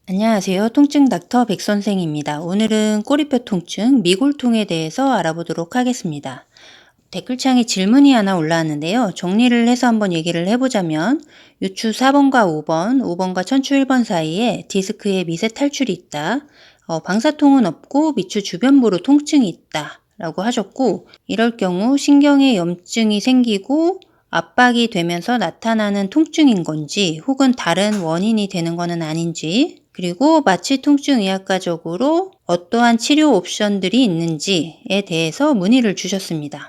안녕하세요. 통증 닥터 백선생입니다. 오늘은 꼬리뼈 통증, 미골통에 대해서 알아보도록 하겠습니다. 댓글창에 질문이 하나 올라왔는데요. 정리를 해서 한번 얘기를 해보자면 유추 4번과 5번, 5번과 천추 1번 사이에 디스크에 미세 탈출이 있다. 방사통은 없고 미추 주변부로 통증이 있다. 라고 하셨고, 이럴 경우 신경에 염증이 생기고 압박이 되면서 나타나는 통증인 건지 혹은 다른 원인이 되는 것은 아닌지, 그리고 마취 통증 의학과적으로 어떠한 치료 옵션들이 있는지에 대해서 문의를 주셨습니다.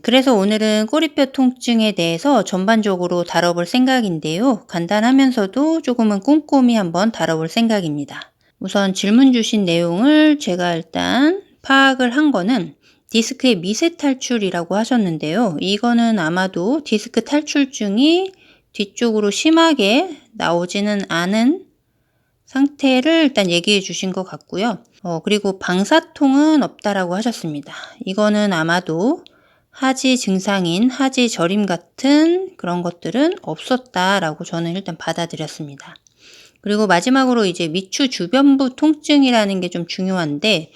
그래서 오늘은 꼬리뼈 통증에 대해서 전반적으로 다뤄볼 생각인데요. 간단하면서도 조금은 꼼꼼히 한번 다뤄볼 생각입니다. 우선 질문 주신 내용을 제가 일단 파악을 한 거는 디스크의 미세 탈출이라고 하셨는데요. 이거는 아마도 디스크 탈출증이 뒤쪽으로 심하게 나오지는 않은 상태를 일단 얘기해 주신 것 같고요. 그리고 방사통은 없다라고 하셨습니다. 이거는 아마도 하지 증상인 하지 저림 같은 그런 것들은 없었다라고 저는 일단 받아들였습니다. 그리고 마지막으로 이제 미추 주변부 통증이라는 게 좀 중요한데,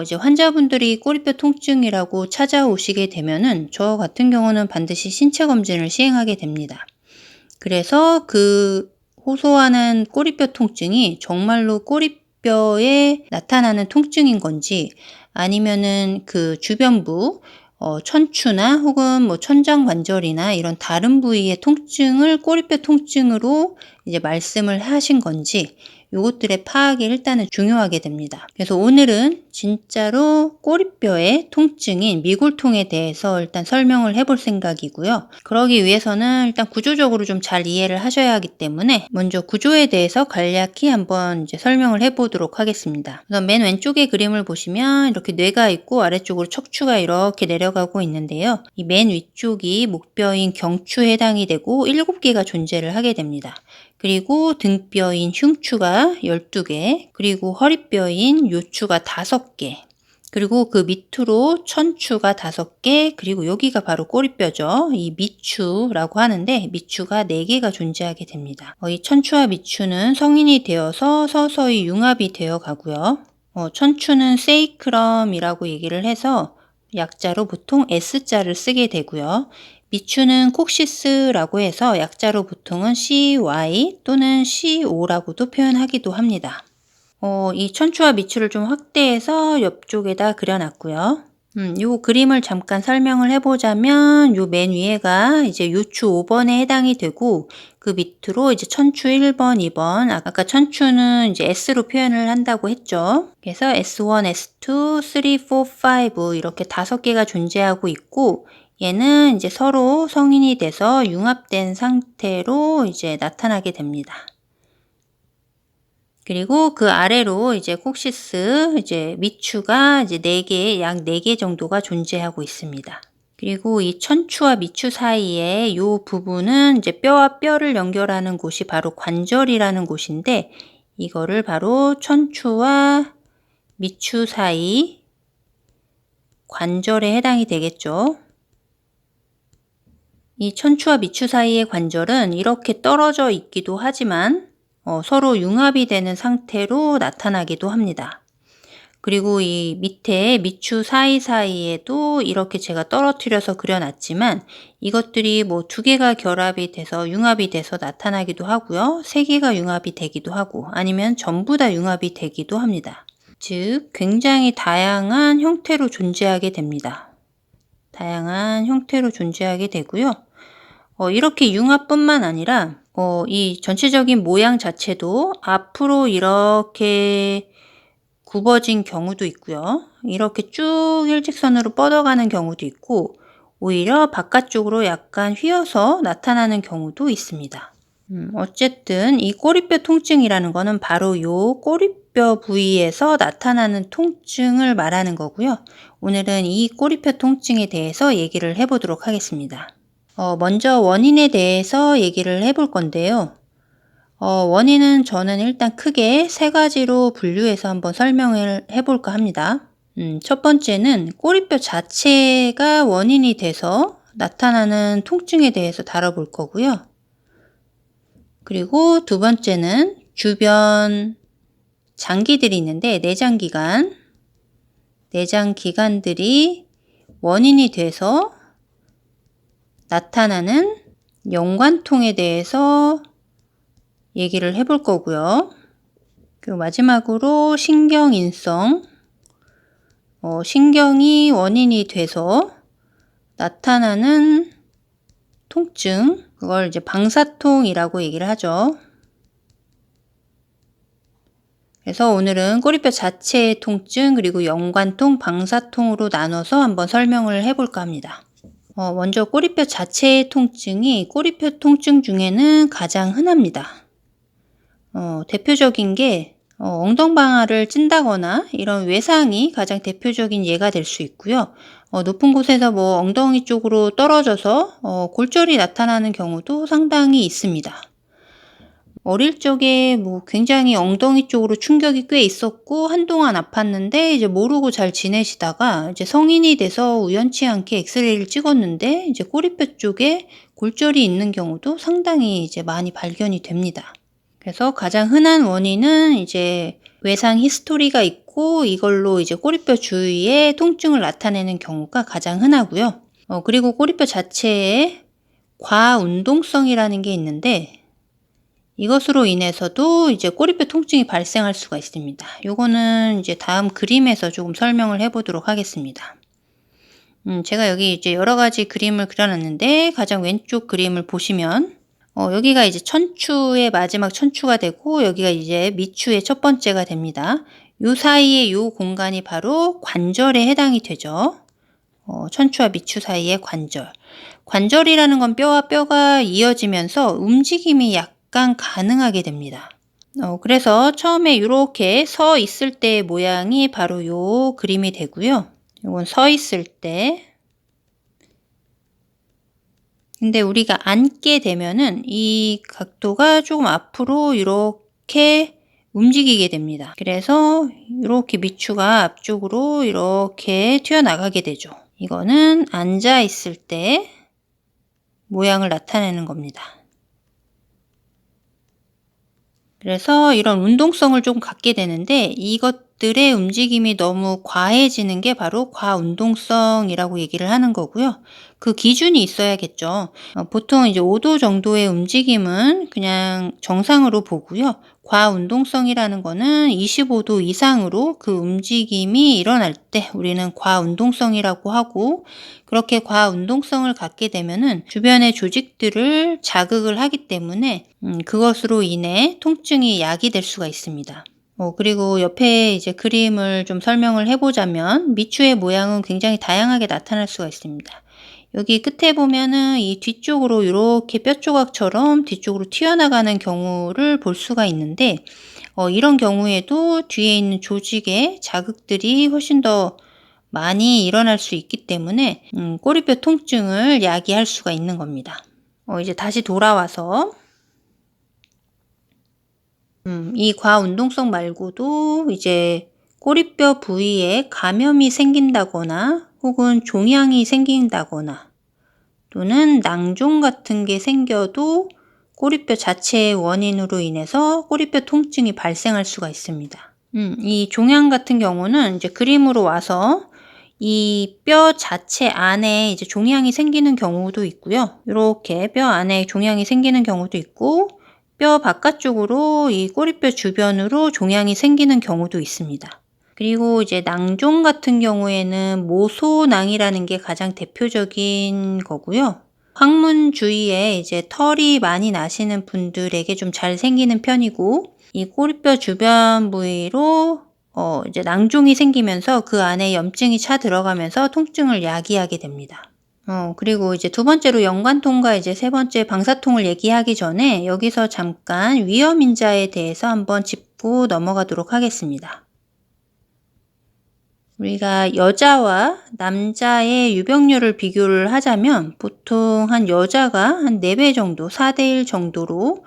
이제 환자분들이 꼬리뼈 통증이라고 찾아오시게 되면은 저 같은 경우는 반드시 신체 검진을 시행하게 됩니다. 그래서 그 호소하는 꼬리뼈 통증이 정말로 꼬리뼈에 나타나는 통증인 건지 아니면은 그 주변부 천추나 혹은 뭐 천장관절이나 이런 다른 부위의 통증을 꼬리뼈 통증으로 이제 말씀을 하신 건지 요것들의 파악이 일단은 중요하게 됩니다. 그래서 오늘은 진짜로 꼬리뼈의 통증인 미골통에 대해서 일단 설명을 해볼 생각이고요. 그러기 위해서는 일단 구조적으로 좀 잘 이해를 하셔야 하기 때문에 먼저 구조에 대해서 간략히 한번 이제 설명을 해보도록 하겠습니다. 우선 맨 왼쪽의 그림을 보시면 이렇게 뇌가 있고 아래쪽으로 척추가 이렇게 내려가고 있는데요. 이 맨 위쪽이 목뼈인 경추에 해당이 되고 7개가 존재를 하게 됩니다. 그리고 등뼈인 흉추가 12개, 그리고 허리뼈인 요추가 5개, 그리고 그 밑으로 천추가 5개, 그리고 여기가 바로 꼬리뼈죠. 이 미추라고 하는데 미추가 4개가 존재하게 됩니다. 이 천추와 미추는 성인이 되어서 서서히 융합이 되어 가고요. 천추는 세이크럼이라고 얘기를 해서 약자로 보통 S자를 쓰게 되고요. 미추는 콕시스라고 해서 약자로 보통은 CY 또는 CO라고도 표현하기도 합니다. 이 천추와 미추를 좀 확대해서 옆쪽에다 그려놨고요. 요 그림을 잠깐 설명을 해보자면 요 맨 위에가 이제 요추 5번에 해당이 되고 그 밑으로 이제 천추 1번, 2번, 아까 천추는 이제 S로 표현을 한다고 했죠. 그래서 S1, S2, 3, 4, 5 이렇게 5개가 존재하고 있고 얘는 이제 서로 성인이 돼서 융합된 상태로 이제 나타나게 됩니다. 그리고 그 아래로 이제 콕시스, 이제 미추가 이제 4개, 약 4개 정도가 존재하고 있습니다. 그리고 이 천추와 미추 사이에 이 부분은 이제 뼈와 뼈를 연결하는 곳이 바로 관절이라는 곳인데 이거를 바로 천추와 미추 사이 관절에 해당이 되겠죠. 이 천추와 미추 사이의 관절은 이렇게 떨어져 있기도 하지만 서로 융합이 되는 상태로 나타나기도 합니다. 그리고 이 밑에 미추 사이사이에도 이렇게 제가 떨어뜨려서 그려놨지만 이것들이 뭐 2개가 결합이 돼서 융합이 돼서 나타나기도 하고요. 3개가 융합이 되기도 하고 아니면 전부 다 융합이 되기도 합니다. 즉 굉장히 다양한 형태로 존재하게 됩니다. 다양한 형태로 존재하게 되고요. 이렇게 융합뿐만 아니라 이 전체적인 모양 자체도 앞으로 이렇게 굽어진 경우도 있고요. 이렇게 쭉 일직선으로 뻗어가는 경우도 있고 오히려 바깥쪽으로 약간 휘어서 나타나는 경우도 있습니다. 어쨌든 이 꼬리뼈 통증이라는 거는 바로 요 꼬리뼈 부위에서 나타나는 통증을 말하는 거고요. 오늘은 이 꼬리뼈 통증에 대해서 얘기를 해보도록 하겠습니다. 먼저 원인에 대해서 얘기를 해볼 건데요. 원인은 저는 일단 크게 3가지로 분류해서 한번 설명을 해볼까 합니다. 첫 번째는 꼬리뼈 자체가 원인이 돼서 나타나는 통증에 대해서 다뤄볼 거고요. 그리고 두 번째는 주변 장기들이 있는데 내장기관들이 원인이 돼서 나타나는 연관통에 대해서 얘기를 해볼 거고요. 그리고 마지막으로 신경인성, 신경이 원인이 돼서 나타나는 통증, 그걸 이제 방사통이라고 얘기를 하죠. 그래서 오늘은 꼬리뼈 자체의 통증, 그리고 연관통, 방사통으로 나눠서 한번 설명을 해볼까 합니다. 먼저 꼬리뼈 자체의 통증이 꼬리뼈 통증 중에는 가장 흔합니다. 대표적인 게 엉덩방아를 찐다거나 이런 외상이 가장 대표적인 예가 될 수 있고요. 높은 곳에서 뭐 엉덩이 쪽으로 떨어져서 골절이 나타나는 경우도 상당히 있습니다. 어릴 적에 뭐 굉장히 엉덩이 쪽으로 충격이 꽤 있었고 한동안 아팠는데 이제 모르고 잘 지내시다가 이제 성인이 돼서 우연치 않게 엑스레이를 찍었는데 이제 꼬리뼈 쪽에 골절이 있는 경우도 상당히 이제 많이 발견이 됩니다. 그래서 가장 흔한 원인은 이제 외상 히스토리가 있고 이걸로 이제 꼬리뼈 주위에 통증을 나타내는 경우가 가장 흔하고요. 그리고 꼬리뼈 자체에 과운동성이라는 게 있는데 이것으로 인해서도 이제 꼬리뼈 통증이 발생할 수가 있습니다. 요거는 이제 다음 그림에서 조금 설명을 해보도록 하겠습니다. 제가 여기 이제 여러 가지 그림을 그려놨는데 가장 왼쪽 그림을 보시면 여기가 이제 천추의 마지막 천추가 되고 여기가 이제 미추의 첫 번째가 됩니다. 요 사이에 요 공간이 바로 관절에 해당이 되죠. 천추와 미추 사이의 관절. 관절이라는 건 뼈와 뼈가 이어지면서 움직임이 약간 가능하게 됩니다. 그래서 처음에 이렇게 서 있을 때의 모양이 바로 요 그림이 되고요. 이건 서 있을 때. 근데 우리가 앉게 되면은 이 각도가 조금 앞으로 이렇게 움직이게 됩니다. 그래서 이렇게 미추가 앞쪽으로 이렇게 튀어나가게 되죠. 이거는 앉아 있을 때 모양을 나타내는 겁니다. 그래서 이런 운동성을 좀 갖게 되는데 이것들의 움직임이 너무 과해지는 게 바로 과운동성이라고 얘기를 하는 거고요. 그 기준이 있어야겠죠. 보통 이제 5도 정도의 움직임은 그냥 정상으로 보고요. 과운동성이라는 거는 25도 이상으로 그 움직임이 일어날 때 우리는 과운동성이라고 하고 그렇게 과운동성을 갖게 되면은 주변의 조직들을 자극을 하기 때문에 그것으로 인해 통증이 야기될 수가 있습니다. 그리고 옆에 이제 그림을 좀 설명을 해보자면 미추의 모양은 굉장히 다양하게 나타날 수가 있습니다. 여기 끝에 보면은 이 뒤쪽으로 이렇게 뼈 조각처럼 뒤쪽으로 튀어나가는 경우를 볼 수가 있는데 이런 경우에도 뒤에 있는 조직의 자극들이 훨씬 더 많이 일어날 수 있기 때문에 꼬리뼈 통증을 야기할 수가 있는 겁니다. 이제 다시 돌아와서 이 과운동성 말고도 이제 꼬리뼈 부위에 감염이 생긴다거나 혹은 종양이 생긴다거나 또는 낭종 같은 게 생겨도 꼬리뼈 자체의 원인으로 인해서 꼬리뼈 통증이 발생할 수가 있습니다. 이 종양 같은 경우는 이제 그림으로 와서 이 뼈 자체 안에 이제 종양이 생기는 경우도 있고요. 이렇게 뼈 안에 종양이 생기는 경우도 있고 뼈 바깥쪽으로 이 꼬리뼈 주변으로 종양이 생기는 경우도 있습니다. 그리고 이제 낭종 같은 경우에는 모소낭이라는 게 가장 대표적인 거고요. 항문 주위에 이제 털이 많이 나시는 분들에게 좀 잘 생기는 편이고 이 꼬리뼈 주변 부위로 이제 낭종이 생기면서 그 안에 염증이 차 들어가면서 통증을 야기하게 됩니다. 그리고 이제 두 번째로 연관통과 이제 세 번째 방사통을 얘기하기 전에 여기서 잠깐 위험인자에 대해서 한번 짚고 넘어가도록 하겠습니다. 우리가 여자와 남자의 유병률을 비교를 하자면 보통 한 여자가 한 4배 정도, 4대1 정도로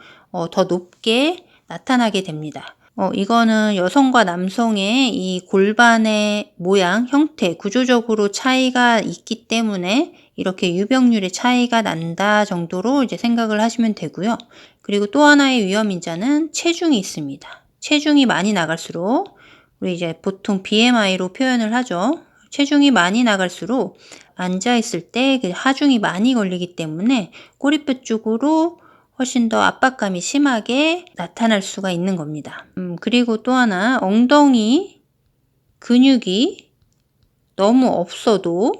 더 높게 나타나게 됩니다. 이거는 여성과 남성의 이 골반의 모양, 형태, 구조적으로 차이가 있기 때문에 이렇게 유병률의 차이가 난다 정도로 이제 생각을 하시면 되고요. 그리고 또 하나의 위험인자는 체중이 있습니다. 체중이 많이 나갈수록 우리 이제 보통 BMI로 표현을 하죠. 체중이 많이 나갈수록 앉아있을 때 그 하중이 많이 걸리기 때문에 꼬리뼈 쪽으로 훨씬 더 압박감이 심하게 나타날 수가 있는 겁니다. 그리고 또 하나 엉덩이 근육이 너무 없어도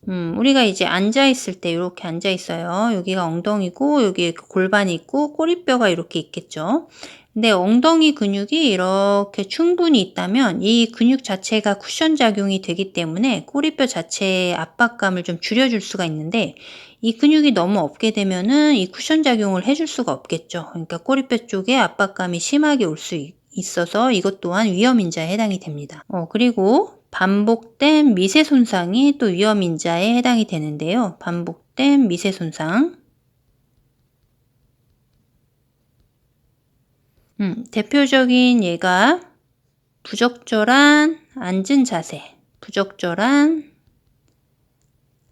우리가 이제 앉아있을 때 이렇게 앉아있어요. 여기가 엉덩이고 여기 골반이 있고 꼬리뼈가 이렇게 있겠죠. 근데 엉덩이 근육이 이렇게 충분히 있다면 이 근육 자체가 쿠션 작용이 되기 때문에 꼬리뼈 자체의 압박감을 좀 줄여줄 수가 있는데 이 근육이 너무 없게 되면은 이 쿠션 작용을 해줄 수가 없겠죠. 그러니까 꼬리뼈 쪽에 압박감이 심하게 올 수 있어서 이것 또한 위험인자에 해당이 됩니다. 그리고 반복된 미세 손상이 또 위험인자에 해당이 되는데요. 반복된 미세 손상. 대표적인 예가 부적절한 앉은 자세, 부적절한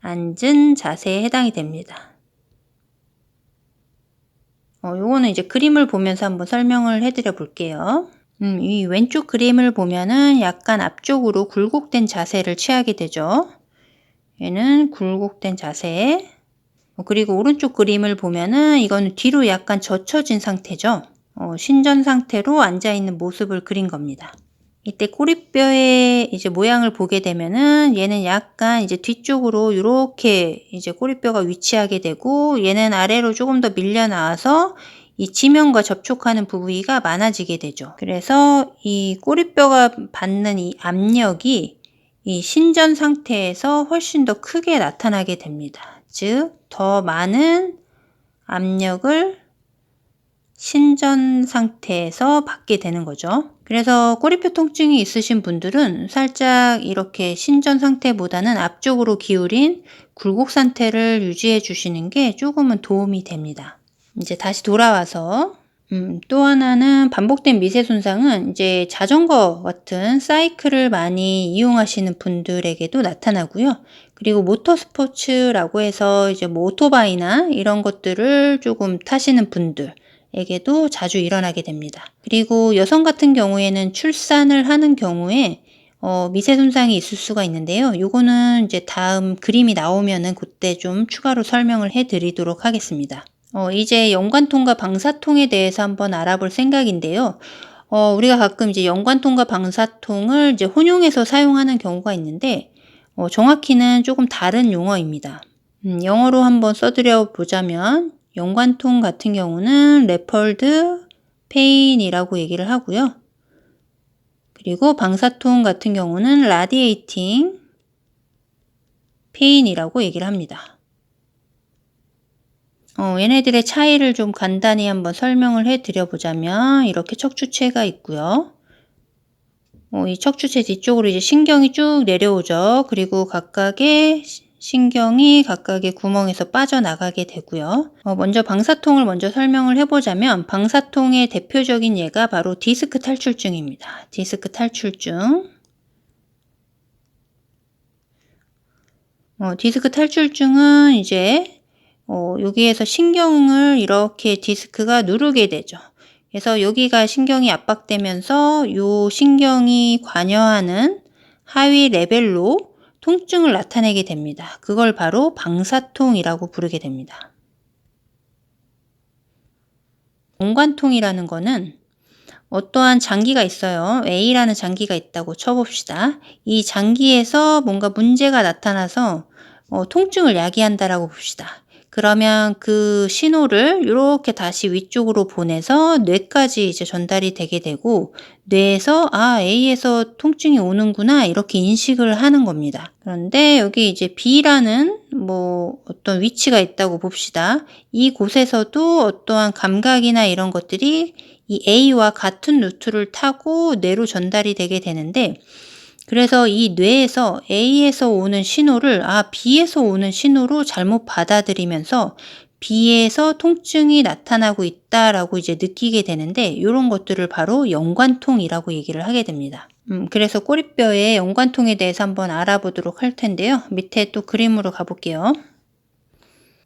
앉은 자세에 해당이 됩니다. 요거는 이제 그림을 보면서 한번 설명을 해드려 볼게요. 이 왼쪽 그림을 보면은 약간 앞쪽으로 굴곡된 자세를 취하게 되죠. 얘는 굴곡된 자세. 그리고 오른쪽 그림을 보면은 이거는 뒤로 약간 젖혀진 상태죠. 신전 상태로 앉아있는 모습을 그린 겁니다. 이때 꼬리뼈의 이제 모양을 보게 되면은 얘는 약간 이제 뒤쪽으로 이렇게 이제 꼬리뼈가 위치하게 되고 얘는 아래로 조금 더 밀려 나와서 이 지면과 접촉하는 부위가 많아지게 되죠. 그래서 이 꼬리뼈가 받는 이 압력이 이 신전 상태에서 훨씬 더 크게 나타나게 됩니다. 즉, 더 많은 압력을 신전 상태에서 받게 되는 거죠. 그래서 꼬리뼈 통증이 있으신 분들은 살짝 이렇게 신전 상태보다는 앞쪽으로 기울인 굴곡 상태를 유지해 주시는 게 조금은 도움이 됩니다. 이제 다시 돌아와서 또 하나는 반복된 미세 손상은 이제 자전거 같은 사이클을 많이 이용하시는 분들에게도 나타나고요. 그리고 모터스포츠라고 해서 이제 뭐 오토바이나 이런 것들을 조금 타시는 분들에게도 자주 일어나게 됩니다. 그리고 여성 같은 경우에는 출산을 하는 경우에 미세 손상이 있을 수가 있는데요. 요거는 이제 다음 그림이 나오면은 그때 좀 추가로 설명을 해 드리도록 하겠습니다. 이제 연관통과 방사통에 대해서 한번 알아볼 생각인데요. 우리가 가끔 이제 연관통과 방사통을 이제 혼용해서 사용하는 경우가 있는데, 정확히는 조금 다른 용어입니다. 영어로 한번 써드려 보자면, 연관통 같은 경우는 레펄드 페인이라고 얘기를 하고요. 그리고 방사통 같은 경우는 라디에이팅 페인이라고 얘기를 합니다. 얘네들의 차이를 좀 간단히 한번 설명을 해 드려 보자면 이렇게 척추체가 있고요. 이 척추체 뒤쪽으로 이제 신경이 쭉 내려오죠. 그리고 각각의 신경이 각각의 구멍에서 빠져나가게 되고요. 먼저 방사통을 먼저 설명을 해보자면 방사통의 대표적인 예가 바로 디스크 탈출증입니다. 디스크 탈출증. 디스크 탈출증은 이제 여기에서 신경을 이렇게 디스크가 누르게 되죠. 그래서 여기가 신경이 압박되면서 이 신경이 관여하는 하위 레벨로 통증을 나타내게 됩니다. 그걸 바로 방사통이라고 부르게 됩니다. 연관통이라는 거는 어떠한 장기가 있어요. A라는 장기가 있다고 쳐봅시다. 이 장기에서 뭔가 문제가 나타나서 통증을 야기한다라고 봅시다. 그러면 그 신호를 이렇게 다시 위쪽으로 보내서 뇌까지 이제 전달이 되게 되고 뇌에서 A에서 통증이 오는구나 이렇게 인식을 하는 겁니다. 그런데 여기 이제 B라는 어떤 위치가 있다고 봅시다. 이곳에서도 어떠한 감각이나 이런 것들이 이 A와 같은 루트를 타고 뇌로 전달이 되게 되는데 그래서 이 뇌에서 A에서 오는 신호를 B에서 오는 신호로 잘못 받아들이면서 비해서 통증이 나타나고 있다라고 이제 느끼게 되는데 요런 것들을 바로 연관통이라고 얘기를 하게 됩니다. 그래서 꼬리뼈의 연관통에 대해서 한번 알아보도록 할 텐데요. 밑에 또 그림으로 가볼게요.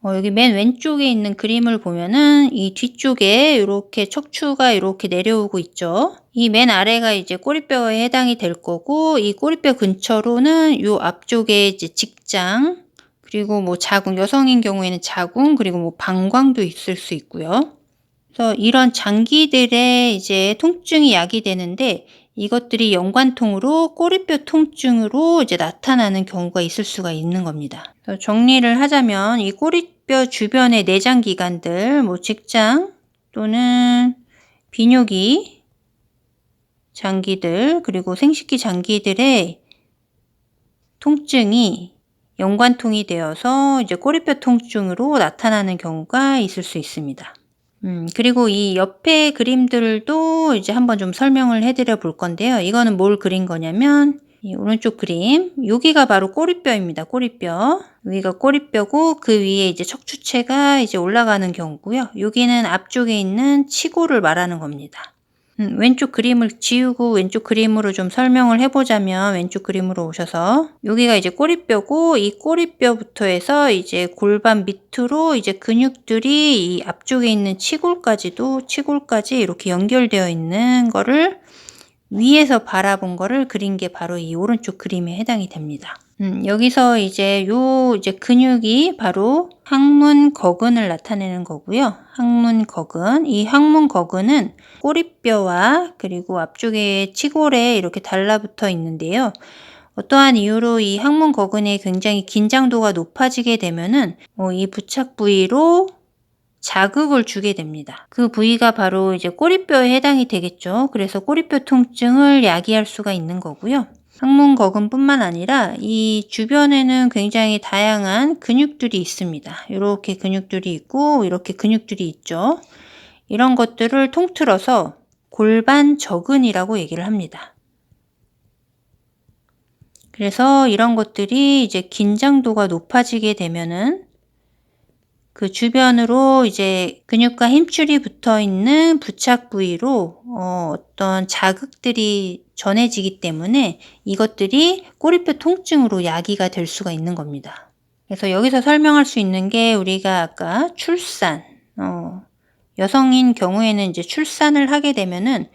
여기 맨 왼쪽에 있는 그림을 보면은 이 뒤쪽에 이렇게 척추가 이렇게 내려오고 있죠. 이 맨 아래가 이제 꼬리뼈에 해당이 될 거고, 이 꼬리뼈 근처로는 요 앞쪽에 이제 직장, 그리고 뭐 자궁, 여성인 경우에는 자궁, 그리고 뭐 방광도 있을 수 있고요. 그래서 이런 장기들의 이제 통증이 야기되는데, 이것들이 연관통으로 꼬리뼈 통증으로 이제 나타나는 경우가 있을 수가 있는 겁니다. 그래서 정리를 하자면 이 꼬리뼈 주변의 내장 기관들, 뭐 직장 또는 비뇨기 장기들, 그리고 생식기 장기들의 통증이 연관통이 되어서 이제 꼬리뼈 통증으로 나타나는 경우가 있을 수 있습니다. 그리고 이 옆에 그림들도 이제 한번 좀 설명을 해드려 볼 건데요. 이거는 뭘 그린 거냐면 이 오른쪽 그림, 여기가 바로 꼬리뼈입니다. 꼬리뼈. 여기가 꼬리뼈고 그 위에 이제 척추체가 이제 올라가는 경우고요. 여기는 앞쪽에 있는 치골을 말하는 겁니다. 왼쪽 그림을 지우고 왼쪽 그림으로 좀 설명을 해보자면, 왼쪽 그림으로 오셔서 여기가 이제 꼬리뼈고, 이 꼬리뼈부터 해서 이제 골반 밑으로 이제 근육들이 이 앞쪽에 있는 치골까지 이렇게 연결되어 있는 거를 위에서 바라본 거를 그린 게 바로 이 오른쪽 그림에 해당이 됩니다. 여기서 이제 이제 근육이 바로 항문거근을 나타내는 거고요. 항문거근. 이 항문거근은 꼬리뼈와 그리고 앞쪽에 치골에 이렇게 달라붙어 있는데요. 어떠한 이유로 이 항문거근이 굉장히 긴장도가 높아지게 되면은 이 부착 부위로 자극을 주게 됩니다. 그 부위가 바로 이제 꼬리뼈에 해당이 되겠죠. 그래서 꼬리뼈 통증을 야기할 수가 있는 거고요. 항문거근뿐만 아니라 이 주변에는 굉장히 다양한 근육들이 있습니다. 이렇게 근육들이 있고 이렇게 근육들이 있죠. 이런 것들을 통틀어서 골반저근이라고 얘기를 합니다. 그래서 이런 것들이 이제 긴장도가 높아지게 되면은 그 주변으로 이제 근육과 힘줄이 붙어 있는 부착 부위로 어떤 자극들이 전해지기 때문에 이것들이 꼬리뼈 통증으로 야기가 될 수가 있는 겁니다. 그래서 여기서 설명할 수 있는 게, 우리가 아까 출산, 여성인 경우에는 이제 출산을 하게 되면은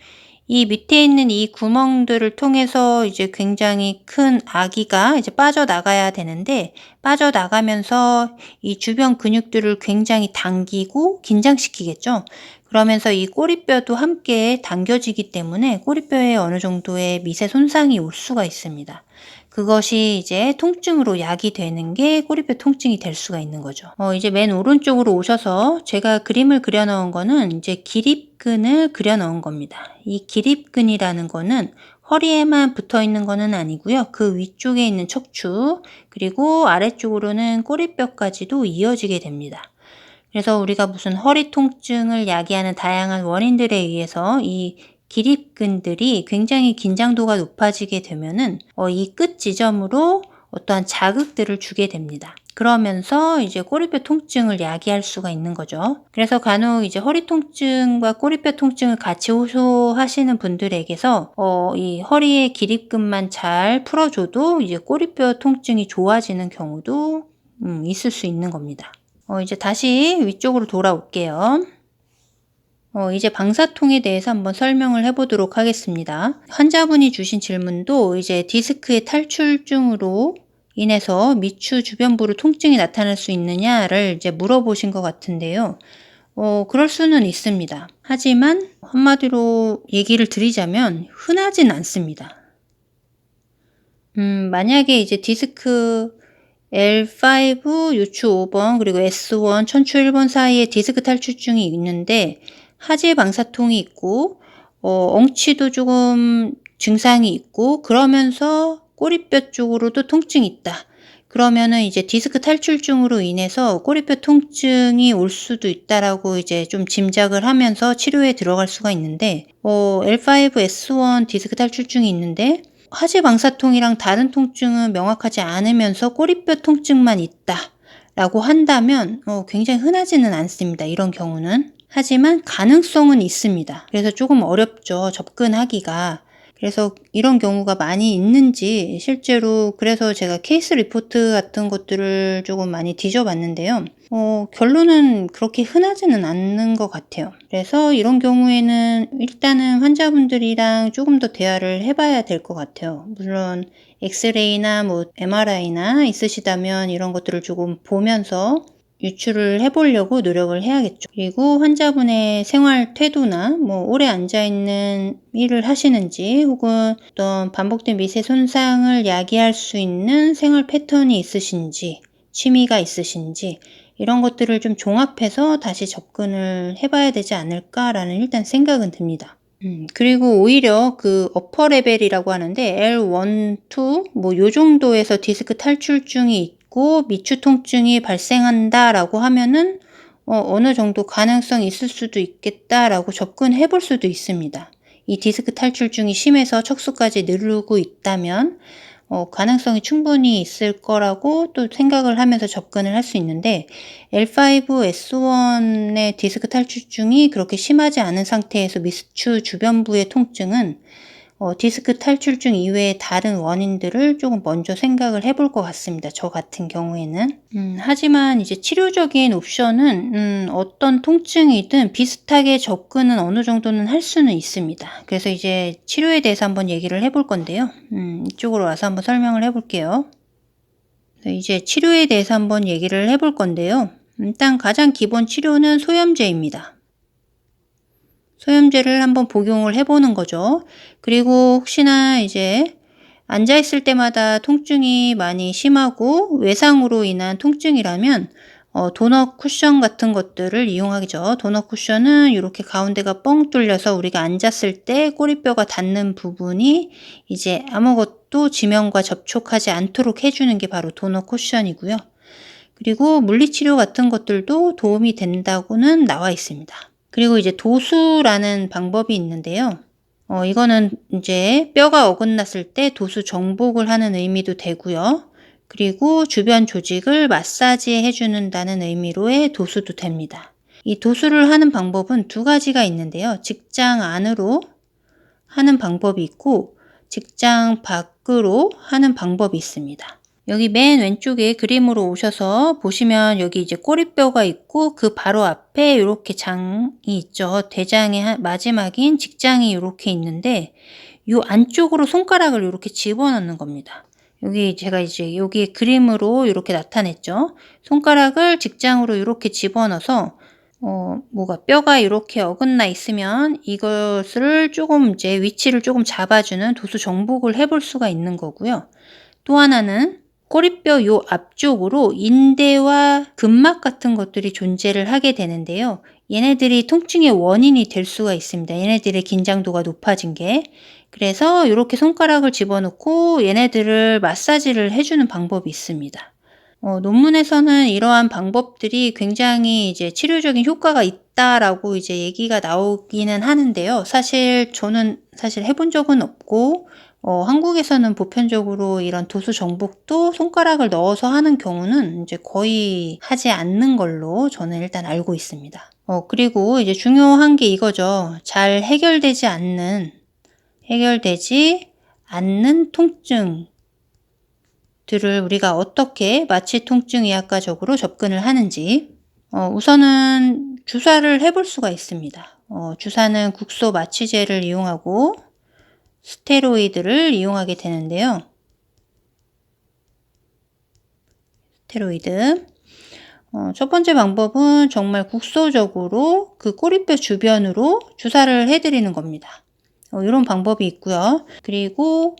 이 밑에 있는 이 구멍들을 통해서 이제 굉장히 큰 아기가 이제 빠져나가야 되는데, 빠져나가면서 이 주변 근육들을 굉장히 당기고 긴장시키겠죠. 그러면서 이 꼬리뼈도 함께 당겨지기 때문에 꼬리뼈에 어느 정도의 미세 손상이 올 수가 있습니다. 그것이 이제 통증으로 야기되는 게 꼬리뼈 통증이 될 수가 있는 거죠. 이제 맨 오른쪽으로 오셔서 제가 그림을 그려 넣은 거는 이제 기립근을 그려 넣은 겁니다. 이 기립근이라는 거는 허리에만 붙어 있는 거는 아니고요. 그 위쪽에 있는 척추, 그리고 아래쪽으로는 꼬리뼈까지도 이어지게 됩니다. 그래서 우리가 무슨 허리 통증을 야기하는 다양한 원인들에 의해서 이 기립근들이 굉장히 긴장도가 높아지게 되면은 이 끝 지점으로 어떠한 자극들을 주게 됩니다. 그러면서 이제 꼬리뼈 통증을 야기할 수가 있는 거죠. 그래서 간혹 이제 허리 통증과 꼬리뼈 통증을 같이 호소하시는 분들에게서 이 허리의 기립근만 잘 풀어줘도 이제 꼬리뼈 통증이 좋아지는 경우도 있을 수 있는 겁니다. 이제 다시 위쪽으로 돌아올게요. 이제 방사통에 대해서 한번 설명을 해보도록 하겠습니다. 환자분이 주신 질문도 이제 디스크의 탈출증으로 인해서 미추 주변부로 통증이 나타날 수 있느냐를 이제 물어보신 것 같은데요. 그럴 수는 있습니다. 하지만 한마디로 얘기를 드리자면 흔하진 않습니다. 만약에 이제 디스크 L5 요추 5번 그리고 S1 천추 1번 사이에 디스크 탈출증이 있는데 하지 방사통이 있고 엉치도 조금 증상이 있고 그러면서 꼬리뼈 쪽으로도 통증이 있다. 그러면은 이제 디스크 탈출증으로 인해서 꼬리뼈 통증이 올 수도 있다라고 이제 좀 짐작을 하면서 치료에 들어갈 수가 있는데 L5, S1 디스크 탈출증이 있는데 하지 방사통이랑 다른 통증은 명확하지 않으면서 꼬리뼈 통증만 있다 라고 한다면 굉장히 흔하지는 않습니다, 이런 경우는. 하지만 가능성은 있습니다. 그래서 조금 어렵죠, 접근하기가. 그래서 이런 경우가 많이 있는지 실제로 그래서 제가 케이스 리포트 같은 것들을 조금 많이 뒤져봤는데요. 결론은 그렇게 흔하지는 않는 것 같아요. 그래서 이런 경우에는 일단은 환자분들이랑 조금 더 대화를 해봐야 될 것 같아요. 물론 엑스레이나 뭐 MRI나 있으시다면 이런 것들을 조금 보면서 유추를 해보려고 노력을 해야겠죠. 그리고 환자분의 생활 태도나 뭐 오래 앉아있는 일을 하시는지 혹은 어떤 반복된 미세 손상을 야기할 수 있는 생활 패턴이 있으신지 취미가 있으신지 이런 것들을 좀 종합해서 다시 접근을 해봐야 되지 않을까라는 일단 생각은 듭니다. 그리고 오히려 그 어퍼 레벨이라고 하는데 L1, 2 뭐 요 정도에서 디스크 탈출증이 있고 미추 통증이 발생한다라고 하면은 어느 정도 가능성이 있을 수도 있겠다라고 접근해 볼 수도 있습니다. 이 디스크 탈출증이 심해서 척수까지 누르고 있다면 가능성이 충분히 있을 거라고 또 생각을 하면서 접근을 할 수 있는데 L5S1의 디스크 탈출증이 그렇게 심하지 않은 상태에서 미추 주변부의 통증은 디스크 탈출증 이외의 다른 원인들을 조금 먼저 생각을 해볼 것 같습니다, 저 같은 경우에는. 하지만 이제 치료적인 옵션은 어떤 통증이든 비슷하게 접근은 어느 정도는 할 수는 있습니다. 그래서 이제 치료에 대해서 한번 얘기를 해볼 건데요. 이쪽으로 와서 한번 설명을 해볼게요. 이제 치료에 대해서 한번 얘기를 해볼 건데요. 일단 가장 기본 치료는 소염제입니다. 소염제를 한번 복용을 해보는 거죠. 그리고 혹시나 이제 앉아있을 때마다 통증이 많이 심하고 외상으로 인한 통증이라면 도넛 쿠션 같은 것들을 이용하죠. 도넛 쿠션은 이렇게 가운데가 뻥 뚫려서 우리가 앉았을 때 꼬리뼈가 닿는 부분이 이제 아무것도 지면과 접촉하지 않도록 해주는 게 바로 도넛 쿠션이고요. 그리고 물리치료 같은 것들도 도움이 된다고는 나와 있습니다. 그리고 이제 도수라는 방법이 있는데요. 이거는 이제 뼈가 어긋났을 때 도수 정복을 하는 의미도 되고요. 그리고 주변 조직을 마사지 해주는다는 의미로의 도수도 됩니다. 이 도수를 하는 방법은 두 가지가 있는데요. 직장 안으로 하는 방법이 있고 직장 밖으로 하는 방법이 있습니다. 여기 맨 왼쪽에 그림으로 오셔서 보시면 여기 이제 꼬리뼈가 있고 그 바로 앞에 이렇게 장이 있죠. 대장의 마지막인 직장이 이렇게 있는데 이 안쪽으로 손가락을 이렇게 집어넣는 겁니다. 여기 제가 이제 여기 그림으로 이렇게 나타냈죠. 손가락을 직장으로 이렇게 집어넣어서 뭐가 뼈가 이렇게 어긋나 있으면 이것을 조금 이제 위치를 조금 잡아주는 도수 정복을 해볼 수가 있는 거고요. 또 하나는 꼬리뼈 요 앞쪽으로 인대와 근막 같은 것들이 존재를 하게 되는데요. 얘네들이 통증의 원인이 될 수가 있습니다. 얘네들의 긴장도가 높아진 게. 그래서 이렇게 손가락을 집어넣고 얘네들을 마사지를 해주는 방법이 있습니다. 논문에서는 이러한 방법들이 굉장히 이제 치료적인 효과가 있다라고 이제 얘기가 나오기는 하는데요. 사실 저는 해본 적은 없고 한국에서는 보편적으로 이런 도수 정복도 손가락을 넣어서 하는 경우는 이제 거의 하지 않는 걸로 저는 일단 알고 있습니다. 그리고 이제 중요한 게 이거죠. 잘 해결되지 않는 통증들을 우리가 어떻게 마취 통증의학과적으로 접근을 하는지 우선은 주사를 해볼 수가 있습니다. 주사는 국소 마취제를 이용하고 스테로이드를 이용하게 되는데요. 스테로이드. 첫 번째 방법은 정말 국소적으로 그 꼬리뼈 주변으로 주사를 해드리는 겁니다. 이런 방법이 있고요. 그리고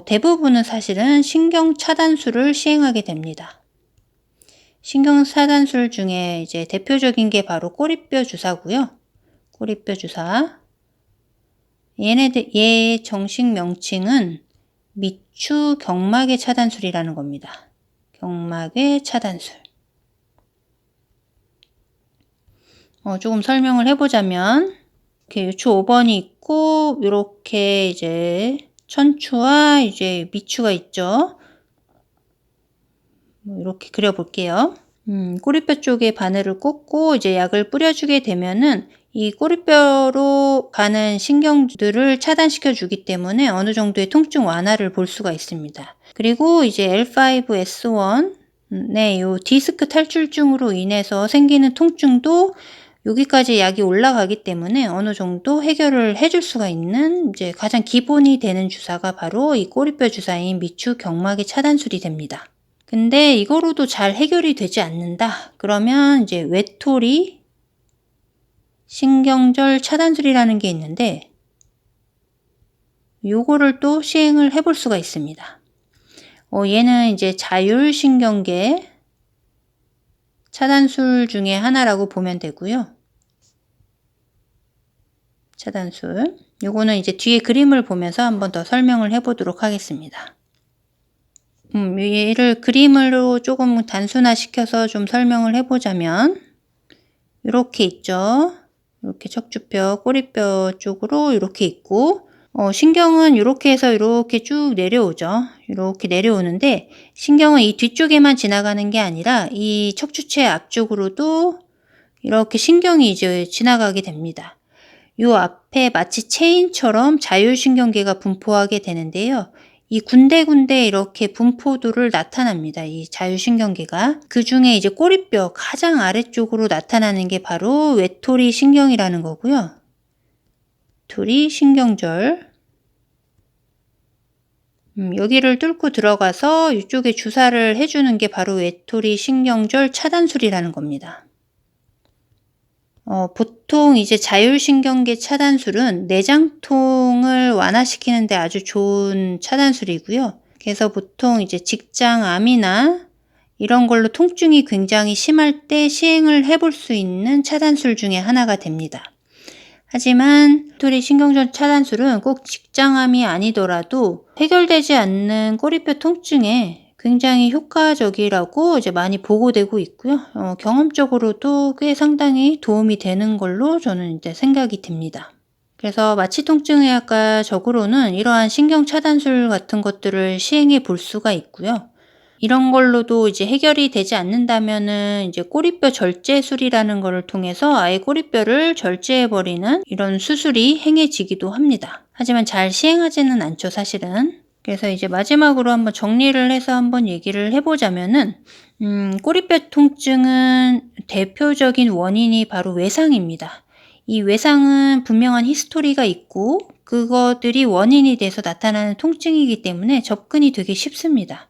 대부분은 사실은 신경 차단술을 시행하게 됩니다. 신경 차단술 중에 이제 대표적인 게 바로 꼬리뼈 주사고요. 꼬리뼈 주사. 얘의 정식 명칭은 미추 경막의 차단술이라는 겁니다. 경막의 차단술. 조금 설명을 해보자면 이렇게 유추 5번이 있고 이렇게 이제 천추와 이제 미추가 있죠. 이렇게 그려볼게요. 꼬리뼈 쪽에 바늘을 꽂고 이제 약을 뿌려주게 되면은 이 꼬리뼈로 가는 신경들을 차단시켜 주기 때문에 어느 정도의 통증 완화를 볼 수가 있습니다. 그리고 이제 L5S1 네, 요 디스크 탈출증으로 인해서 생기는 통증도 여기까지 약이 올라가기 때문에 어느 정도 해결을 해줄 수가 있는 이제 가장 기본이 되는 주사가 바로 이 꼬리뼈 주사인 미추 경막의 차단술이 됩니다. 근데 이거로도 잘 해결이 되지 않는다. 그러면 이제 외톨이 신경절 차단술이라는 게 있는데 요거를 또 시행을 해볼 수가 있습니다. 얘는 이제 자율신경계 차단술 중에 하나라고 보면 되고요. 차단술. 요거는 이제 뒤에 그림을 보면서 한번 더 설명을 해보도록 하겠습니다. 얘를 그림으로 조금 단순화시켜서 좀 설명을 해보자면 이렇게 있죠. 이렇게 척추뼈, 꼬리뼈 쪽으로 이렇게 있고 신경은 이렇게 해서 이렇게 쭉 내려오죠. 이렇게 내려오는데 신경은 이 뒤쪽에만 지나가는 게 아니라 이 척추체 앞쪽으로도 이렇게 신경이 이제 지나가게 됩니다. 요 앞에 마치 체인처럼 자율신경계가 분포하게 되는데요. 이 군데군데 이렇게 분포도를 나타납니다. 이 자율신경계가. 그 중에 이제 꼬리뼈 가장 아래쪽으로 나타나는 게 바로 외톨이 신경이라는 거고요. 외톨이 신경절. 여기를 뚫고 들어가서 이쪽에 주사를 해주는 게 바로 외톨이 신경절 차단술이라는 겁니다. 보통 이제 자율신경계 차단술은 내장통을 완화시키는 데 아주 좋은 차단술이고요. 그래서 보통 이제 직장암이나 이런 걸로 통증이 굉장히 심할 때 시행을 해볼 수 있는 차단술 중에 하나가 됩니다. 하지만 외톨이 신경절 차단술은 꼭 직장암이 아니더라도 해결되지 않는 꼬리뼈 통증에 굉장히 효과적이라고 이제 많이 보고되고 있고요. 경험적으로도 꽤 상당히 도움이 되는 걸로 저는 이제 생각이 듭니다. 그래서 마취통증의학과적으로는 이러한 신경 차단술 같은 것들을 시행해 볼 수가 있고요. 이런 걸로도 이제 해결이 되지 않는다면은 이제 꼬리뼈 절제술이라는 거를 통해서 아예 꼬리뼈를 절제해버리는 이런 수술이 행해지기도 합니다. 하지만 잘 시행하지는 않죠, 사실은. 그래서 이제 마지막으로 한번 정리를 해서 한번 얘기를 해보자면은, 꼬리뼈 통증은 대표적인 원인이 바로 외상입니다. 이 외상은 분명한 히스토리가 있고, 그것들이 원인이 돼서 나타나는 통증이기 때문에 접근이 되게 쉽습니다.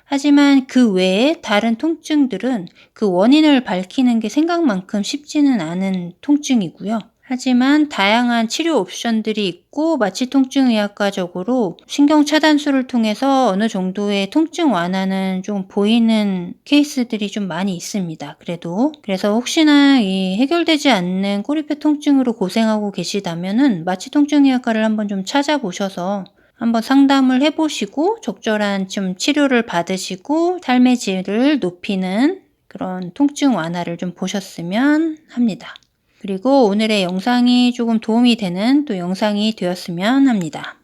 하지만 그 외에 다른 통증들은 그 원인을 밝히는 게 생각만큼 쉽지는 않은 통증이고요. 하지만 다양한 치료 옵션들이 있고 마취통증의학과적으로 신경차단술을 통해서 어느 정도의 통증 완화는 좀 보이는 케이스들이 좀 많이 있습니다. 그래서 혹시나 이 해결되지 않는 꼬리뼈 통증으로 고생하고 계시다면은 마취통증의학과를 한번 좀 찾아보셔서 한번 상담을 해보시고 적절한 좀 치료를 받으시고 삶의 질을 높이는 그런 통증 완화를 좀 보셨으면 합니다. 그리고 오늘의 영상이 조금 도움이 되는 또 영상이 되었으면 합니다.